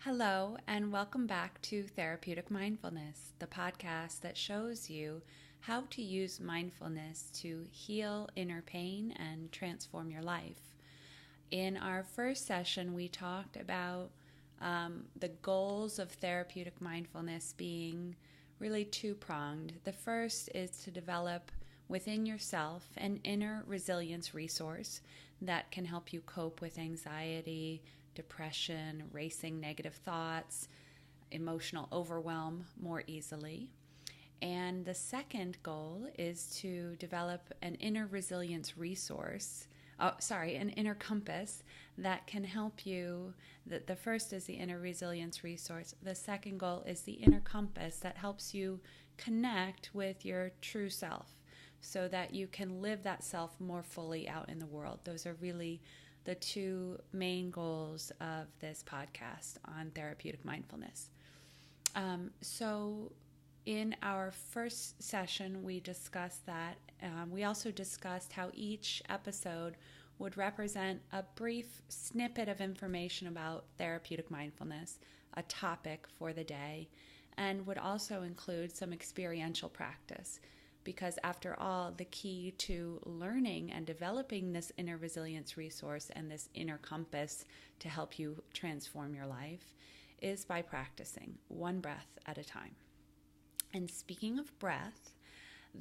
Hello, and welcome back to Therapeutic Mindfulness, the podcast that shows you how to use mindfulness to heal inner pain and transform your life. In our first session, we talked about the goals of therapeutic mindfulness being really two-pronged. The first is to develop within yourself an inner resilience resource that can help you cope with anxiety, depression, racing negative thoughts, emotional overwhelm more easily. And the second goal is to develop an inner resilience resource, an inner compass that can help you. The first is the inner resilience resource. The second goal is the inner compass that helps you connect with your true self so that you can live that self more fully out in the world. Those are really the two main goals of this podcast on therapeutic mindfulness. So in our first session, we discussed that. We also discussed how each episode would represent a brief snippet of information about therapeutic mindfulness, a topic for the day, and would also include some experiential practice. Because after all, the key to learning and developing this inner resilience resource and this inner compass to help you transform your life is by practicing one breath at a time. And speaking of breath,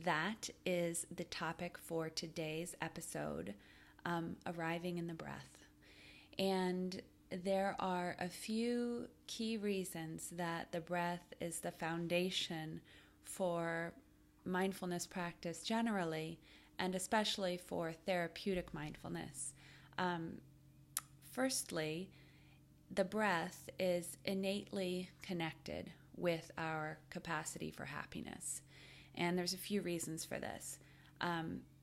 that is the topic for today's episode, arriving in the breath. And there are a few key reasons that the breath is the foundation for mindfulness practice generally, and especially for therapeutic mindfulness. Firstly, the breath is innately connected with our capacity for happiness. And there's a few reasons for this.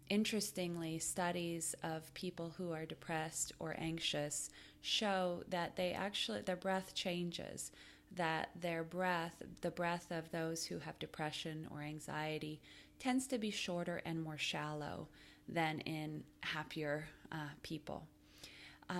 Interestingly, studies of people who are depressed or anxious show that their breath changes, that the breath of those who have depression or anxiety tends to be shorter and more shallow than in happier people.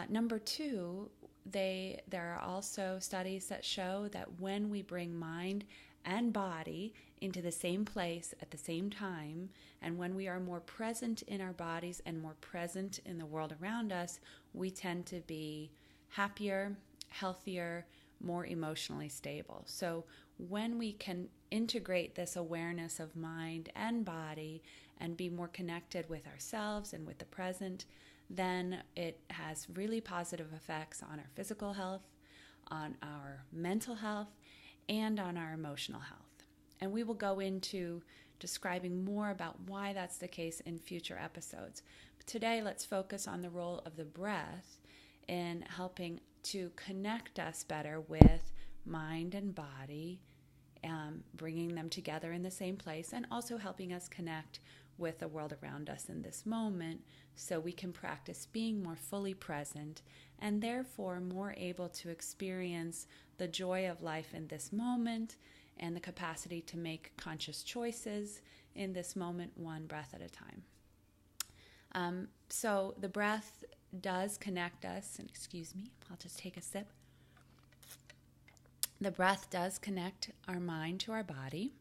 Number two, there are also studies that show that when we bring mind and body into the same place at the same time, and when we are more present in our bodies and more present in the world around us, we tend to be happier, healthier, more emotionally stable. So when we can integrate this awareness of mind and body and be more connected with ourselves and with the present, then it has really positive effects on our physical health, on our mental health, and on our emotional health. And we will go into describing more about why that's the case in future episodes. But today, let's focus on the role of the breath in helping to connect us better with mind and body, bringing them together in the same place, and also helping us connect with the world around us in this moment so we can practice being more fully present and therefore more able to experience the joy of life in this moment and the capacity to make conscious choices in this moment, one breath at a time. So the breath does connect us, and excuse me, I'll just take a sip. The breath does connect our mind to our body.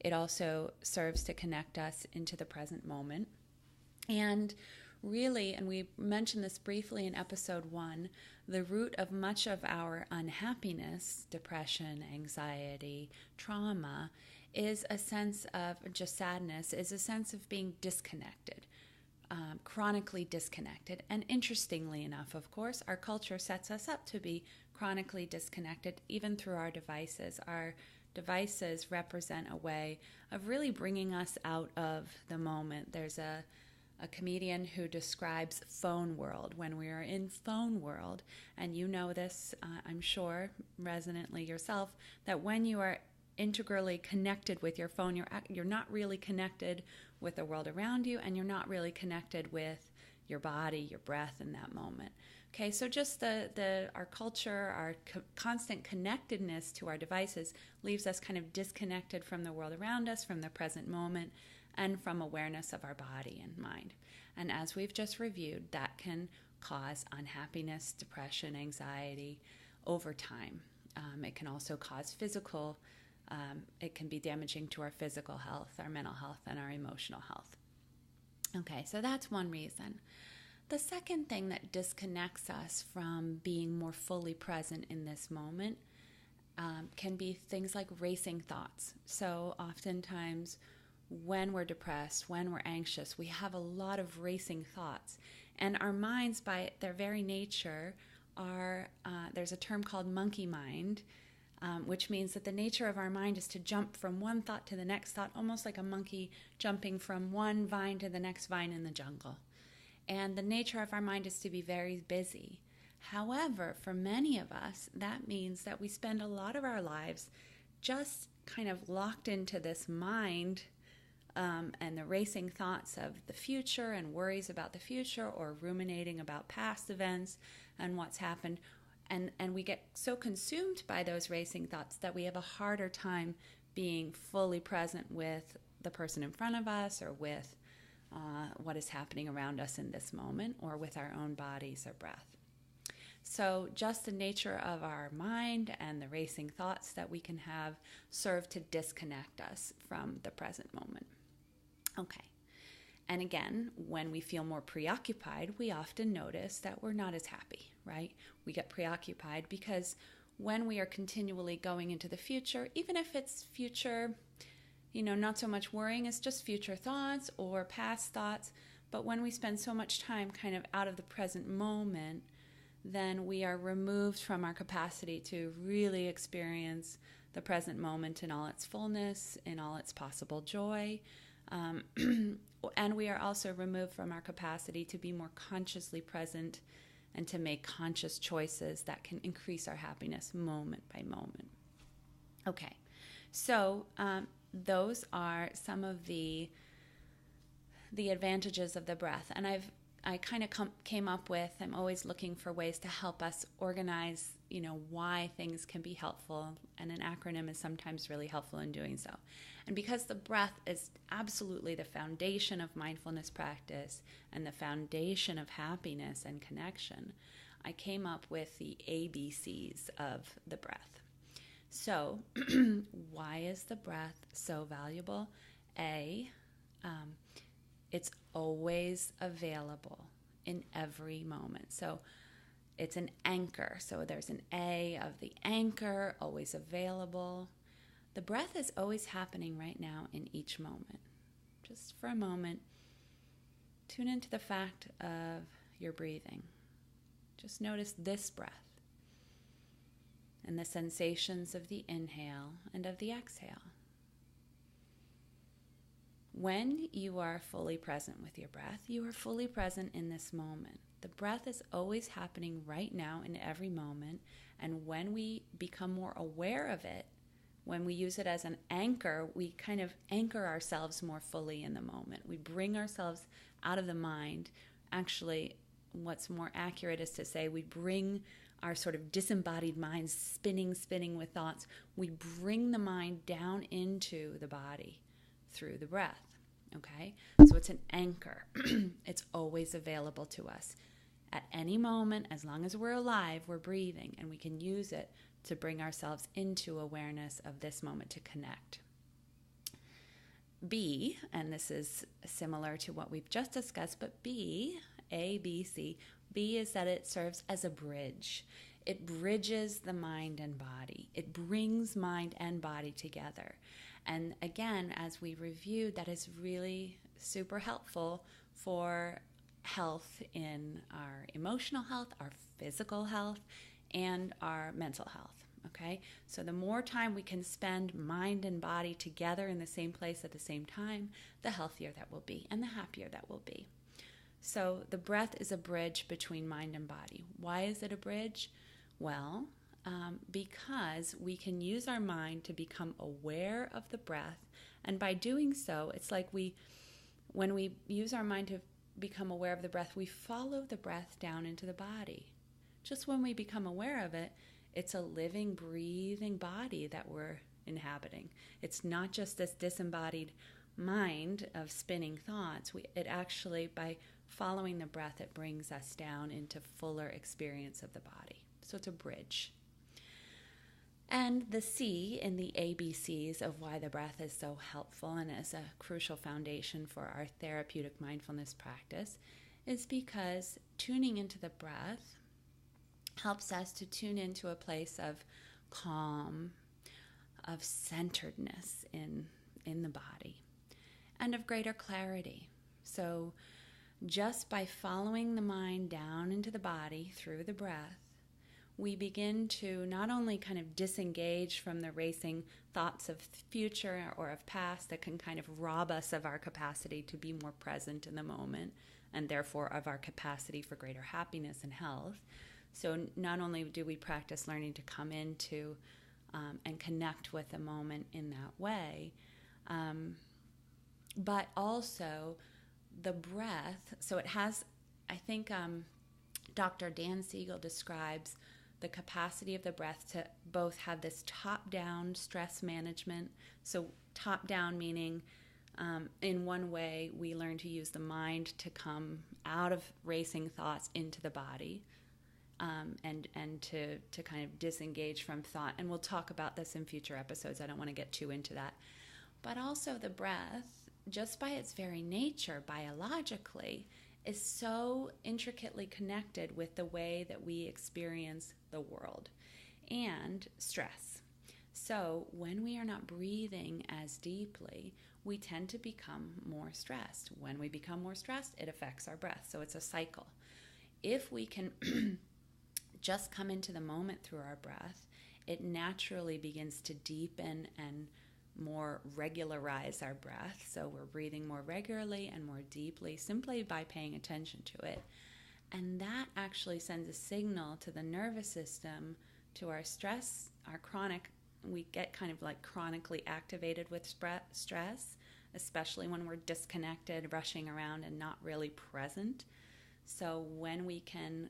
It also serves to connect us into the present moment. And really, and we mentioned this briefly in episode 1, the root of much of our unhappiness, depression, anxiety, trauma, is a sense of just sadness, is a sense of being disconnected. Chronically disconnected. And interestingly enough, of course, our culture sets us up to be chronically disconnected even through our devices. Our devices represent a way of really bringing us out of the moment. There's a comedian who describes phone world, when we are in phone world, and you know this, I'm sure, resonantly yourself, that when you are integrally connected with your phone, you're not really connected with the world around you, and you're not really connected with your body, your breath in that moment. Okay, so just our culture, our constant connectedness to our devices leaves us kind of disconnected from the world around us, from the present moment, and from awareness of our body and mind. And as we've just reviewed, that can cause unhappiness, depression, anxiety over time. It can also cause physical, it can be damaging to our physical health, our mental health, and our emotional health. Okay, so that's one reason. The second thing that disconnects us from being more fully present in this moment can be things like racing thoughts. So oftentimes when we're depressed, when we're anxious, we have a lot of racing thoughts. And our minds, by their very nature, there's a term called monkey mind, which means that the nature of our mind is to jump from one thought to the next thought, almost like a monkey jumping from one vine to the next vine in the jungle. And the nature of our mind is to be very busy. However, for many of us, that means that we spend a lot of our lives just kind of locked into this mind and the racing thoughts of the future and worries about the future, or ruminating about past events and what's happened. And we get so consumed by those racing thoughts that we have a harder time being fully present with the person in front of us, or with what is happening around us in this moment, or with our own bodies or breath. So just the nature of our mind and the racing thoughts that we can have serve to disconnect us from the present moment. Okay. And again, when we feel more preoccupied, we often notice that we're not as happy, right? We get preoccupied because when we are continually going into the future, even if it's future, not so much worrying, it's just future thoughts or past thoughts. But when we spend so much time kind of out of the present moment, then we are removed from our capacity to really experience the present moment in all its fullness, in all its possible joy. And we are also removed from our capacity to be more consciously present and to make conscious choices that can increase our happiness moment by moment. Okay, so those are some of the advantages of the breath. And I kind of came up with, I'm always looking for ways to help us organize, why things can be helpful. And an acronym is sometimes really helpful in doing so. And because the breath is absolutely the foundation of mindfulness practice and the foundation of happiness and connection, I came up with the ABCs of the breath. So why is the breath so valuable? It's always available in every moment. So it's an anchor. So there's an A of the anchor, always available. The breath is always happening right now in each moment. Just for a moment, tune into the fact of your breathing. Just notice this breath and the sensations of the inhale and of the exhale. When you are fully present with your breath, you are fully present in this moment. The breath is always happening right now in every moment, and when we become more aware of it, when we use it as an anchor, we kind of anchor ourselves more fully in the moment. We bring ourselves out of the mind. Actually, what's more accurate is to say we bring our sort of disembodied minds spinning with thoughts. We bring the mind down into the body through the breath, okay? So it's an anchor. It's always available to us. At any moment, as long as we're alive, we're breathing, and we can use it to bring ourselves into awareness of this moment to connect. B, and this is similar to what we've just discussed, but B, A, B, C, B is that it serves as a bridge. It bridges the mind and body. It brings mind and body together. And again, as we reviewed, that is really super helpful for health in our emotional health, our physical health, and our mental health. Okay? So the more time we can spend mind and body together in the same place at the same time, the healthier that will be and the happier that will be. So the breath is a bridge between mind and body. Why is it a bridge? Well, because we can use our mind to become aware of the breath, and by doing so, it's like when we use our mind to become aware of the breath, we follow the breath down into the body. Just when we become aware of it, it's a living, breathing body that we're inhabiting. It's not just this disembodied mind of spinning thoughts. It actually, by following the breath, it brings us down into fuller experience of the body. So it's a bridge. And the C in the ABCs of why the breath is so helpful and is a crucial foundation for our therapeutic mindfulness practice is because tuning into the breath helps us to tune into a place of calm, of centeredness in the body, and of greater clarity. So just by following the mind down into the body through the breath, we begin to not only kind of disengage from the racing thoughts of future or of past that can kind of rob us of our capacity to be more present in the moment, and therefore of our capacity for greater happiness and health. So not only do we practice learning to come into and connect with the moment in that way, but also the breath. So it has, I think Dr. Dan Siegel describes the capacity of the breath to both have this top-down stress management. So top-down meaning in one way we learn to use the mind to come out of racing thoughts into the body, and to kind of disengage from thought. And we'll talk about this in future episodes. I don't want to get too into that. But also the breath, just by its very nature, biologically, is so intricately connected with the way that we experience the world and stress. So when we are not breathing as deeply, we tend to become more stressed. When we become more stressed, it affects our breath. So it's a cycle. If we can just come into the moment through our breath, it naturally begins to deepen and more regularize our breath. So we're breathing more regularly and more deeply simply by paying attention to it. And that actually sends a signal to the nervous system, to our stress, our chronic, we get kind of like chronically activated with stress, especially when we're disconnected, rushing around and not really present. So when we can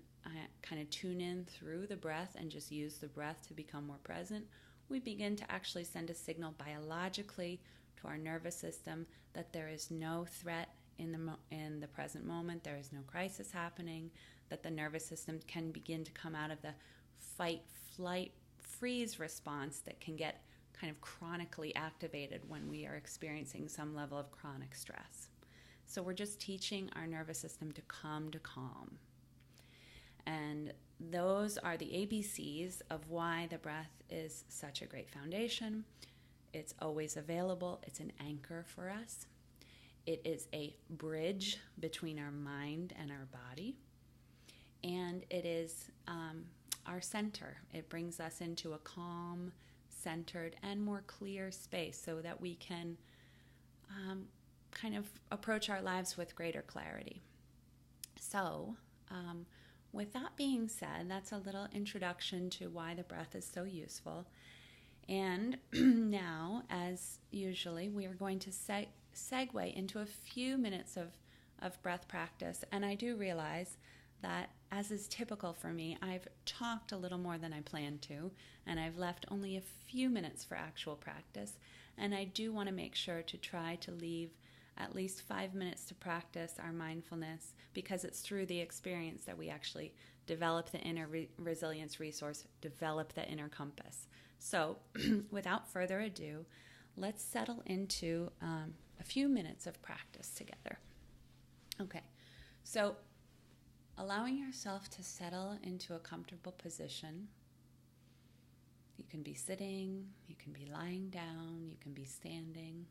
kind of tune in through the breath and just use the breath to become more present, we begin to actually send a signal biologically to our nervous system that there is no threat in the present moment, there is no crisis happening, that the nervous system can begin to come out of the fight, flight, freeze response that can get kind of chronically activated when we are experiencing some level of chronic stress. So we're just teaching our nervous system to come to calm. And those are the ABCs of why the breath is such a great foundation. It's always available. It's an anchor for us. It is a bridge between our mind and our body. And it is our center. It brings us into a calm, centered, and more clear space so that we can kind of approach our lives with greater clarity. So, with that being said, that's a little introduction to why the breath is so useful. And now, as usually, we are going to segue into a few minutes of breath practice. And I do realize that, as is typical for me, I've talked a little more than I planned to, and I've left only a few minutes for actual practice. And I do want to make sure to try to leave at least 5 minutes to practice our mindfulness, because it's through the experience that we actually develop the inner resilience resource, develop the inner compass. So without further ado, let's settle into a few minutes of practice together. Okay, so allowing yourself to settle into a comfortable position. You can be sitting, you can be lying down, you can be standing.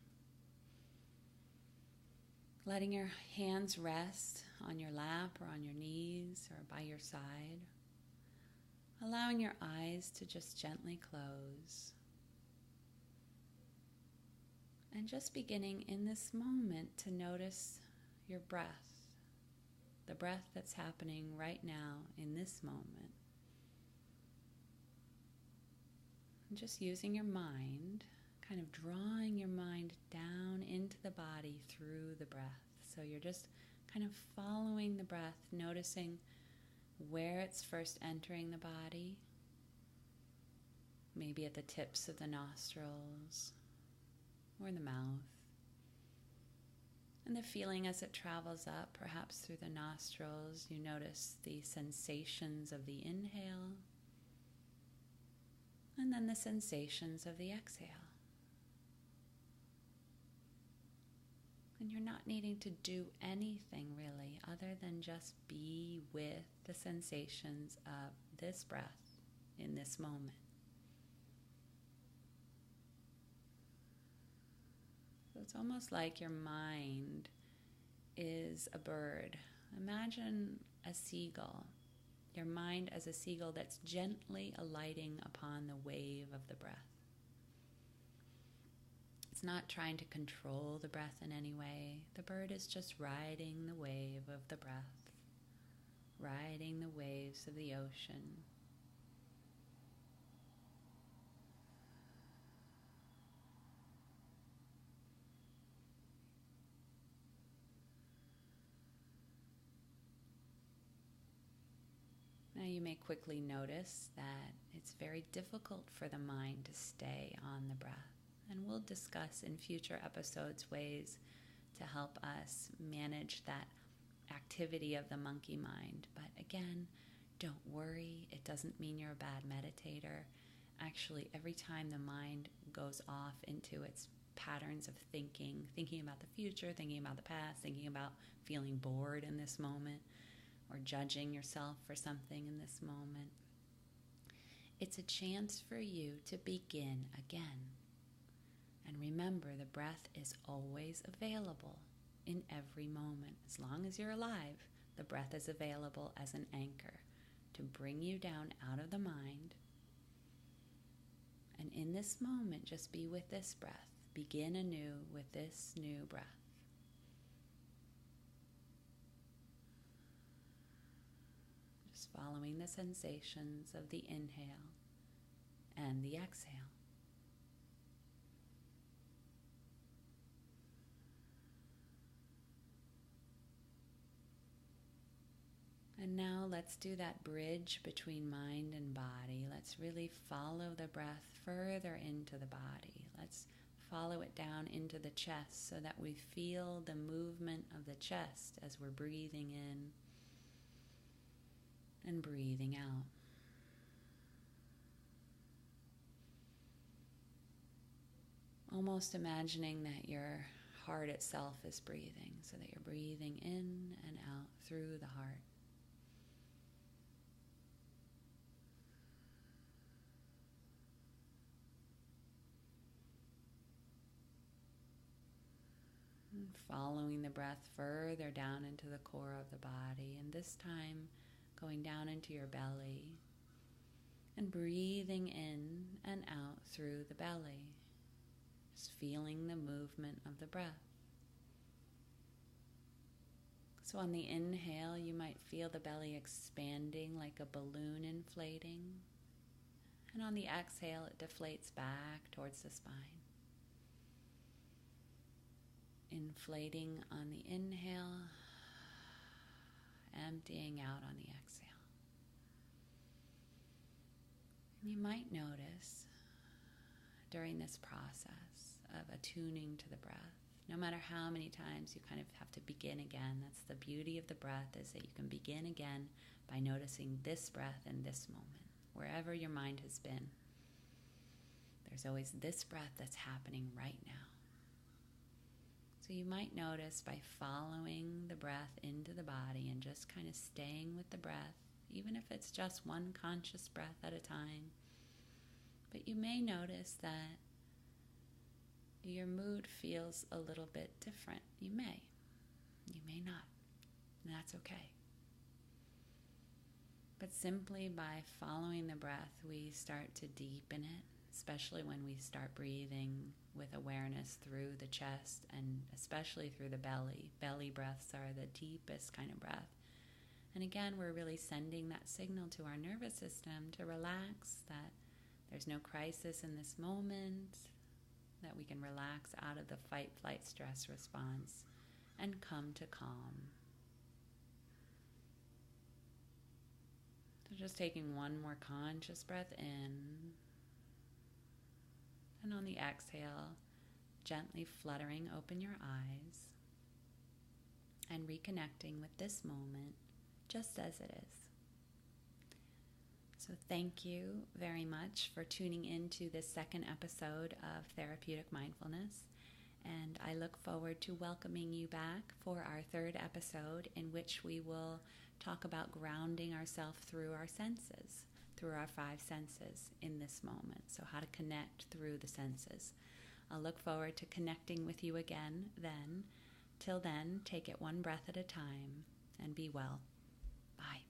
Letting your hands rest on your lap or on your knees or by your side. Allowing your eyes to just gently close. And just beginning in this moment to notice your breath, the breath that's happening right now in this moment. And just using your mind, kind of drawing your mind down into the body through the breath. So you're just kind of following the breath, noticing where it's first entering the body, maybe at the tips of the nostrils or the mouth. And the feeling as it travels up, perhaps through the nostrils, you notice the sensations of the inhale. And then the sensations of the exhale. And you're not needing to do anything really other than just be with the sensations of this breath in this moment. So it's almost like your mind is a bird. Imagine a seagull. Your mind as a seagull that's gently alighting upon the wave of the breath. It's not trying to control the breath in any way. The bird is just riding the wave of the breath, riding the waves of the ocean. Now you may quickly notice that it's very difficult for the mind to stay on the breath. And we'll discuss in future episodes ways to help us manage that activity of the monkey mind. But again, don't worry. It doesn't mean you're a bad meditator. Actually, every time the mind goes off into its patterns of thinking about the future, thinking about the past, thinking about feeling bored in this moment, or judging yourself for something in this moment, it's a chance for you to begin again. And remember, the breath is always available in every moment. As long as you're alive, the breath is available as an anchor to bring you down out of the mind. And in this moment, just be with this breath. Begin anew with this new breath. Just following the sensations of the inhale and the exhale. And now let's do that bridge between mind and body. Let's really follow the breath further into the body. Let's follow it down into the chest so that we feel the movement of the chest as we're breathing in and breathing out. Almost imagining that your heart itself is breathing, so that you're breathing in and out through the heart. And following the breath further down into the core of the body, and this time going down into your belly and breathing in and out through the belly. Just feeling the movement of the breath. So on the inhale, you might feel the belly expanding like a balloon inflating. And on the exhale, it deflates back towards the spine. Inflating on the inhale, emptying out on the exhale. And you might notice during this process of attuning to the breath, no matter how many times you kind of have to begin again, that's the beauty of the breath, is that you can begin again by noticing this breath in this moment, wherever your mind has been. There's always this breath that's happening right now. So you might notice by following the breath into the body and just kind of staying with the breath, even if it's just one conscious breath at a time, but you may notice that your mood feels a little bit different. You may not, and that's okay. But simply by following the breath, we start to deepen it, especially when we start breathing with awareness through the chest and especially through the belly. Belly breaths are the deepest kind of breath. And again, we're really sending that signal to our nervous system to relax, that there's no crisis in this moment, that we can relax out of the fight, flight, stress response and come to calm. So just taking one more conscious breath in, and on the exhale, gently fluttering open your eyes and reconnecting with this moment just as it is. So thank you very much for tuning into this second episode of Therapeutic Mindfulness. And I look forward to welcoming you back for our third episode, in which we will talk about grounding ourselves through our senses, through our 5 senses in this moment. So how to connect through the senses. I'll look forward to connecting with you again then. Till then, take it one breath at a time and be well. Bye.